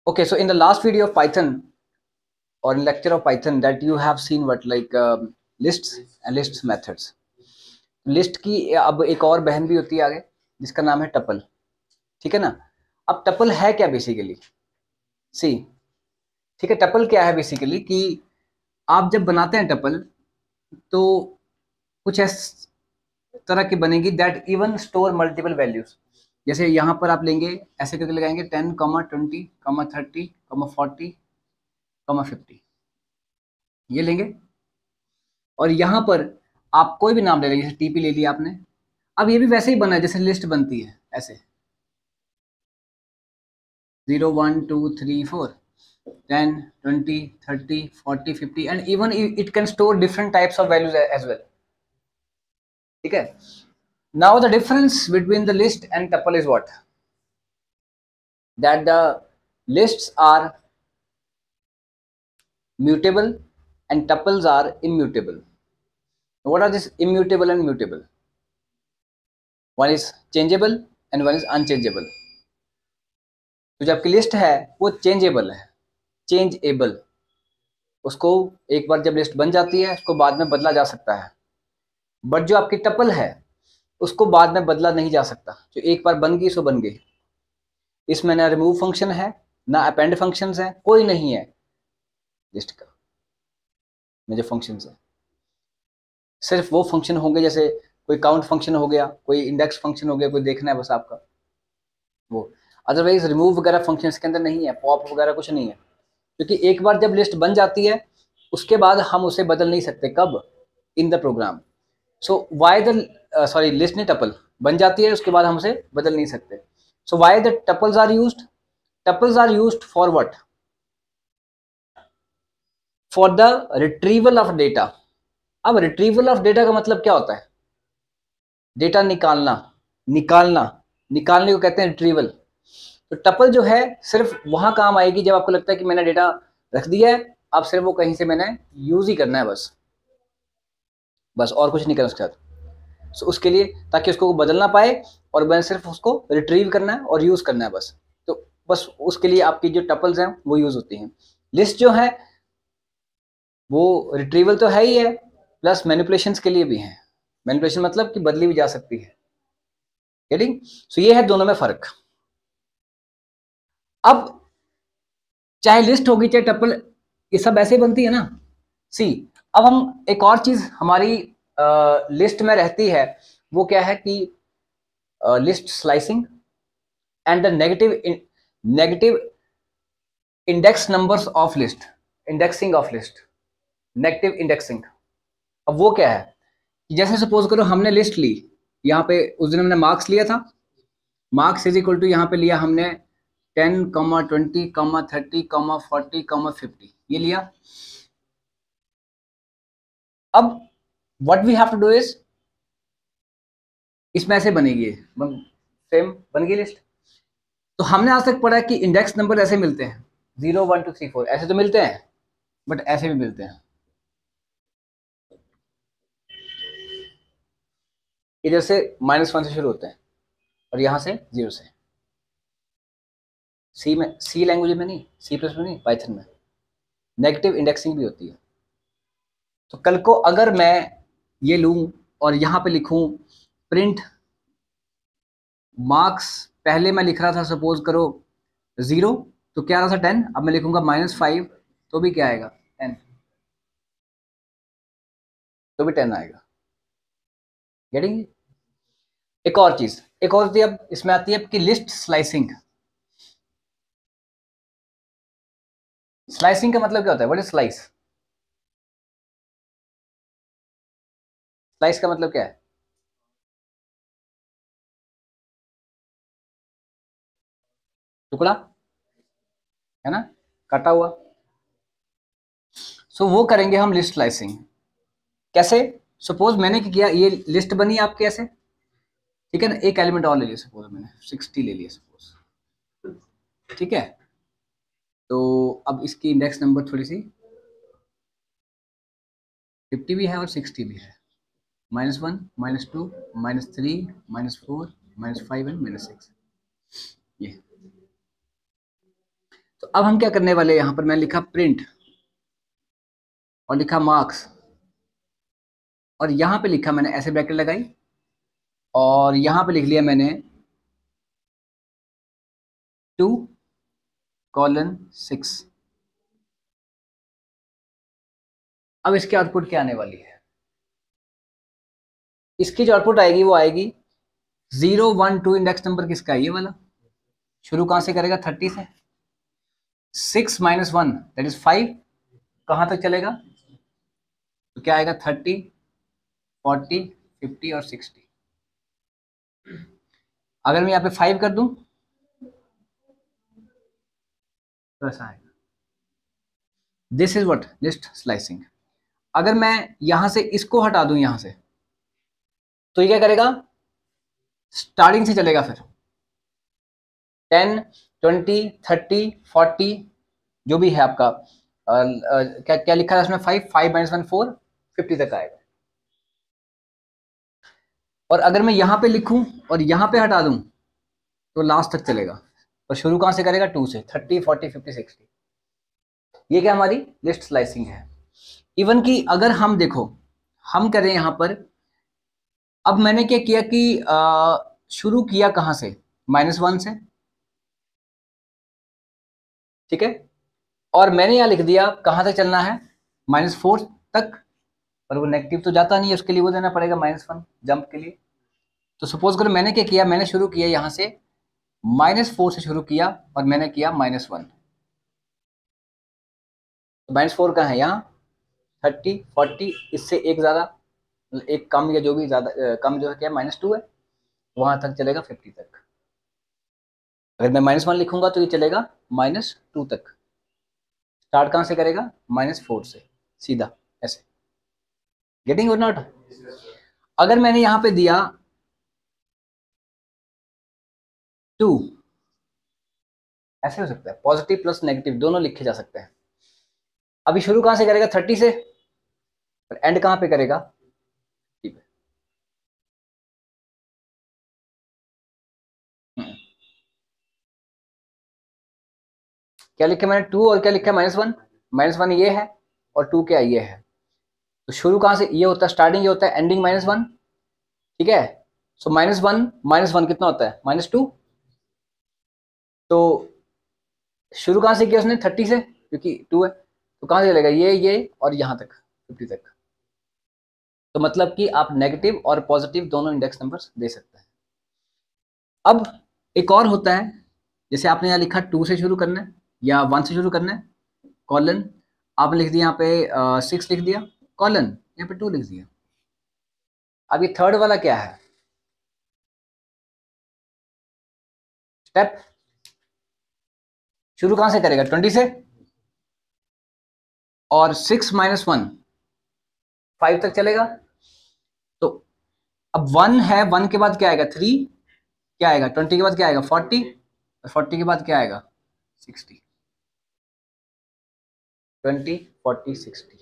Okay, so in the last video of Python or in lecture of Python that you have seen what like lists and lists methods. List की अब एक और बहन भी होती है आगे जिसका नाम है टपल, ठीक है ना। अब टपल है क्या बेसिकली, सी, ठीक है। टपल क्या है बेसिकली कि आप जब बनाते हैं टपल तो कुछ इस तरह की बनेगी that even store multiple values. जैसे यहाँ पर आप लेंगे ऐसे करके लगाएंगे 10, 20, 30, 40, 50, ये लेंगे और यहाँ पर आप कोई भी नाम ले लेंगे, जैसे टीपी ले लिया आपने। अब ये भी वैसे ही बना है जैसे लिस्ट बनती है, ऐसे 0, 1, 2, 3, 4, 10, 20, 30, 40, 50 and even it can store different types of values as well, ठीक है। Now the difference between the list and tuple is what? That the lists are mutable and tuples are immutable. What are this immutable and mutable? One is changeable and one is unchangeable. तो जो आपकी list है वो changeable है, changeable. उसको एक बार जब list बन जाती है उसको बाद में बदला जा सकता है। बट जो आपकी टपल है उसको बाद में बदला नहीं जा सकता, जो एक बार बन गई सो बन गई। इसमें ना रिमूव फंक्शन है ना अपेंड फंक्शंस है, कोई नहीं है लिस्ट का में जो फंक्शंस है। सिर्फ वो फंक्शन होंगे जैसे कोई काउंट फंक्शन हो गया, कोई इंडेक्स फंक्शन हो गया, कोई देखना है बस आपका वो। अदरवाइज रिमूव वगैरह फंक्शन इसके अंदर नहीं है, पॉप वगैरह कुछ नहीं है, क्योंकि एक बार जब लिस्ट बन जाती है उसके बाद हम उसे बदल नहीं सकते। कब? In the program. So why the sorry list नहीं, टपल बन जाती है उसके बाद हम उसे बदल नहीं सकते। So why the tuples are used? Tuples are used for what? For the retrieval of data. अब रिट्रीवल ऑफ डेटा का मतलब क्या होता है? डेटा निकालना, निकालना, निकालने को कहते हैं रिट्रीवल। तो टपल जो है सिर्फ वहां काम आएगी जब आपको लगता है कि मैंने डेटा रख दिया है, अब सिर्फ वो कहीं से मैंने यूज ही करना है, बस बस और कुछ नहीं करना उसके साथ। सो उसके लिए ताकि उसको बदलना पाए और मैंने सिर्फ उसको रिट्रीव करना है और यूज करना है बस। तो बस उसके लिए आपकी जो टपल्स हैं वो यूज होती हैं। लिस्ट जो है वो रिट्रीवल तो है ही है, प्लस मैनिपुलेशंस के लिए भी है। मैनिपुलेशन मतलब कि बदली भी जा सकती है, गेटिंग? सो ये है दोनों में फर्क। अब चाहे लिस्ट होगी चाहे टपल, ये सब ऐसे बनती है ना, सी। अब हम एक और चीज हमारी लिस्ट में रहती है, वो क्या है कि list slicing and the negative index numbers of list, indexing of list, negative indexing. अब वो क्या है कि जैसे सपोज करो हमने लिस्ट ली, यहाँ पे उस दिन हमने मार्क्स लिया था, मार्क्स इज इक्वल टू यहाँ पे लिया हमने 10, 20, 30, 40, 50, ये लिया। अब what we have to do is, इसमें ऐसे बनेगी सेम बन गई लिस्ट। तो हमने आज तक पढ़ा है कि इंडेक्स नंबर ऐसे मिलते हैं 0, 1, 2, 3, 4 ऐसे तो मिलते हैं, बट ऐसे भी मिलते हैं। इधर से -1 से शुरू होते हैं और यहाँ से 0 से। सी में, सी लैंग्वेज में नहीं, सी प्लस में नहीं, पाइथन में नेगेटिव इंडेक्सिंग भी होती है। तो कल को अगर मैं ये लूँ और यहाँ पे लिखूँ प्रिंट मार्क्स, पहले मैं लिख रहा था सपोज करो 0, तो क्या आ रहा था 10, अब मैं लिखूंगा -5, तो भी क्या आएगा 10, तो भी 10 आएगा। गेटिंग? एक और चीज, एक और चीज अब इसमें आती है आपकी लिस्ट स्लाइसिंग। स्लाइसिंग का मतलब क्या होता है? What is slice? स्लाइस का मतलब क्या है? टुकड़ा, है ना, कटा हुआ। सो वो करेंगे हम लिस्ट स्लाइसिंग। कैसे? सपोज मैंने क्या किया, ये लिस्ट बनी आपके ऐसे, ठीक है ना, एक एलिमेंट और ले लिया, सपोज मैंने 60 ले लिया सपोज, ठीक है। तो अब इसकी इंडेक्स नंबर थोड़ी सी 50 भी है और 60 भी है, -1, -2, -3, -4, -5 एंड -6, ये। तो अब हम क्या करने वाले, यहाँ पर मैं लिखा प्रिंट और लिखा मार्क्स, और यहाँ पे लिखा मैंने ऐसे ब्रैकेट लगाई और यहाँ पे लिख लिया मैंने 2:6। अब इसकी आउटपुट क्या आने वाली है, इसकी जो आउटपुट आएगी वो आएगी 0, 1, 2 इंडेक्स नंबर किसका है, ये वाला। शुरू कहाँ से करेगा, 30 से। 6 - 1 दैट इज 5, कहाँ तक चलेगा, तो क्या आएगा 30, 40, 50 और 60। अगर मैं यहाँ पे 5 कर दूं तो ऐसा आएगा। This is what least slicing. अगर मैं यहां से इसको हटा दूं यहां से, तो ये क्या करेगा, स्टार्टिंग से चलेगा फिर 10, 20, 30, 40 जो भी है आपका। क्या क्या लिखा है उसमें, 5 - 1 4, 50 तक आएगा। और अगर मैं यहाँ पे लिखूं और यहाँ पे हटा दूं तो लास्ट तक चलेगा। और शुरू कहाँ से करेगा, 2 से, 30, 40, 50, 60। ये क्या हमारी लिस्ट स्लाइसिंग है। इवन कि अगर हम देखो, हम करें यहाँ पर, अब मैंने क्या किया कि शुरू किया कहाँ से, -1 से, ठीक है। और मैंने यहाँ लिख दिया कहाँ तक चलना है, -4 तक। पर वो नेगेटिव तो जाता नहीं है, उसके लिए वो देना पड़ेगा -1 जंप के लिए। तो सपोज करो मैंने क्या किया, मैंने शुरू किया यहाँ से -4 से शुरू किया और मैंने किया -1। तो -4 कहाँ है, यहाँ 30, 40, इससे एक ज़्यादा, एक कम या जो भी ज़्यादा कम जो है क्या, -2 है, वहाँ तक चलेगा 50 तक। अगर मैं -1 लिखूंगा तो ये चलेगा -2 तक। स्टार्ट कहाँ से करेगा, -4 से, सीधा ऐसे। गेटिंग और नॉट। अगर मैंने यहाँ पे दिया 2, ऐसे हो सकता है, पॉजिटिव प्लस नेगेटिव दोनों लिखे जा सकते हैं। अभी शुरू कहाँ से करेगा, 30 से, और एंड कहाँ पे करेगा, 50 पे। क्या लिखा मैंने, 2 और क्या लिखा, -1। -1 ये है और 2 क्या ये है। तो शुरू कहाँ से, ये होता है स्टार्टिंग, ये होता है एंडिंग -1, ठीक है। सो -1 कितना होता है, -2। तो शुरू कहाँ से किया उसने, 30 से, क्योंकि 2 है, तो कहाँ से चलेगा, ये और यहाँ तक 50 तक। तो मतलब कि आप नेगेटिव और पॉजिटिव दोनों इंडेक्स नंबर्स दे सकते हैं। अब एक और होता है, जैसे आपने यहाँ लिखा 2 से शुरू करना है या 1 से शुरू करना है, कॉलन आपने लिख दिया यहाँ पे 6 लिख दिया, कॉलन यहाँ पे 2 लिख दिया। अब ये थर्ड वाला क्या है, स्टेप। शुरू कहाँ से करेगा, 20 से, और 6 - 1 5 तक चलेगा। तो अब 1 है, 1 के बाद क्या आएगा, 3, क्या आएगा 20 के बाद क्या आएगा, 40, और 40 के बाद क्या आएगा, 60। 20, 40, 60,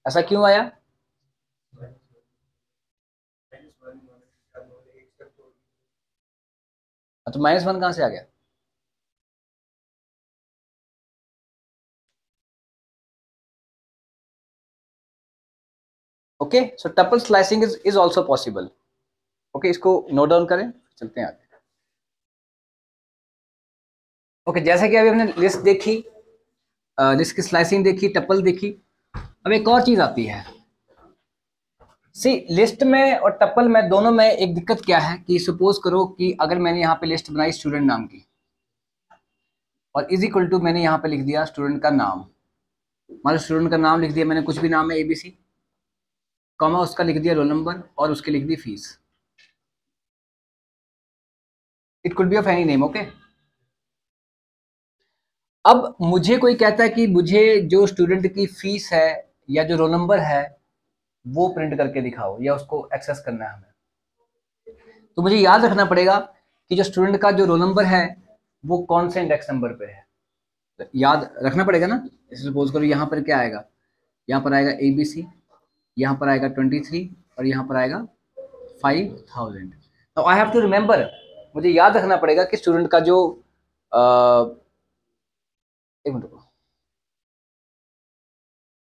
ऐसा क्यों आया, तो -1 कहाँ से आ गया। Okay, so tuple slicing is also possible. Okay, इसको नोट डाउन करें, चलते हैं आगे। ओके, जैसे कि अभी हमने लिस्ट देखी, लिस्ट की स्लाइसिंग देखी, टपल देखी। अब एक और चीज आती है, सी लिस्ट में और टपल में दोनों में एक दिक्कत क्या है कि सपोज करो कि अगर मैंने यहाँ पे लिस्ट बनाई स्टूडेंट नाम की, और इज इक्वल टू मैंने यहाँ पे लिख दिया स्टूडेंट का नाम, मतलब स्टूडेंट का नाम लिख दिया मैंने, कुछ भी नाम है ABC, कॉमा उसका लिख दिया रोल नंबर और उसकी लिख दी फीस। It could be of any name, okay. अब मुझे कोई कहता है कि मुझे जो स्टूडेंट की फीस है या जो रोल नंबर है वो प्रिंट करके दिखाओ या उसको एक्सेस करना है हमें, तो मुझे याद रखना पड़ेगा कि जो स्टूडेंट का जो रोल नंबर है वो कौन से इंडेक्स नंबर पे है, याद रखना पड़ेगा ना। सपोज करो यहाँ पर क्या आएगा, यहाँ पर आएगा ABC, यहाँ पर आएगा 23 और यहाँ पर आएगा 5000। तो आई हैव टू रिमेंबर, मुझे याद रखना पड़ेगा कि स्टूडेंट का जो एक मिनट रुको।